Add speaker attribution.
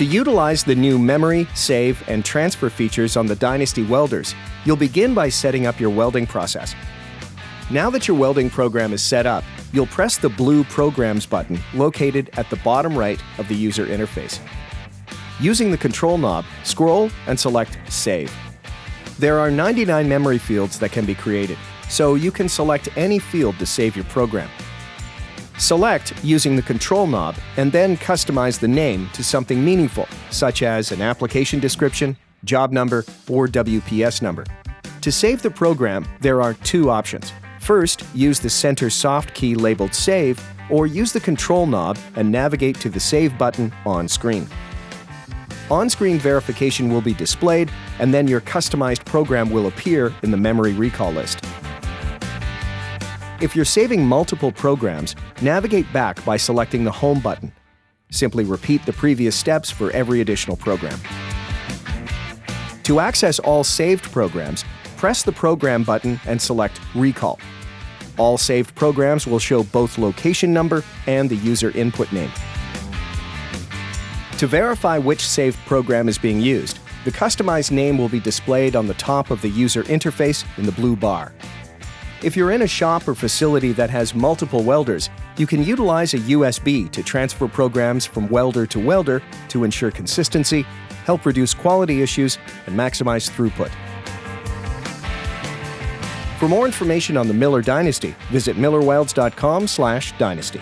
Speaker 1: To utilize the new memory, save, and transfer features on the Dynasty Welders, you'll begin by setting up your welding process. Now that your welding program is set up, you'll press the blue Programs button located at the bottom right of the user interface. Using the control knob, scroll and select Save. There are 99 memory fields that can be created, so you can select any field to save your program. Select using the control knob and then customize the name to something meaningful, such as an application description, job number, or WPS number. To save the program, there are two options. First, use the center soft key labeled Save, or use the control knob and navigate to the Save button on screen. On-screen verification will be displayed, and then your customized program will appear in the memory recall list. If you're saving multiple programs, navigate back by selecting the Home button. Simply repeat the previous steps for every additional program. To access all saved programs, press the Program button and select Recall. All saved programs will show both location number and the user input name. To verify which saved program is being used, the customized name will be displayed on the top of the user interface in the blue bar. If you're in a shop or facility that has multiple welders, you can utilize a USB to transfer programs from welder to welder to ensure consistency, help reduce quality issues, and maximize throughput. For more information on the Miller Dynasty, visit millerwelds.com/dynasty.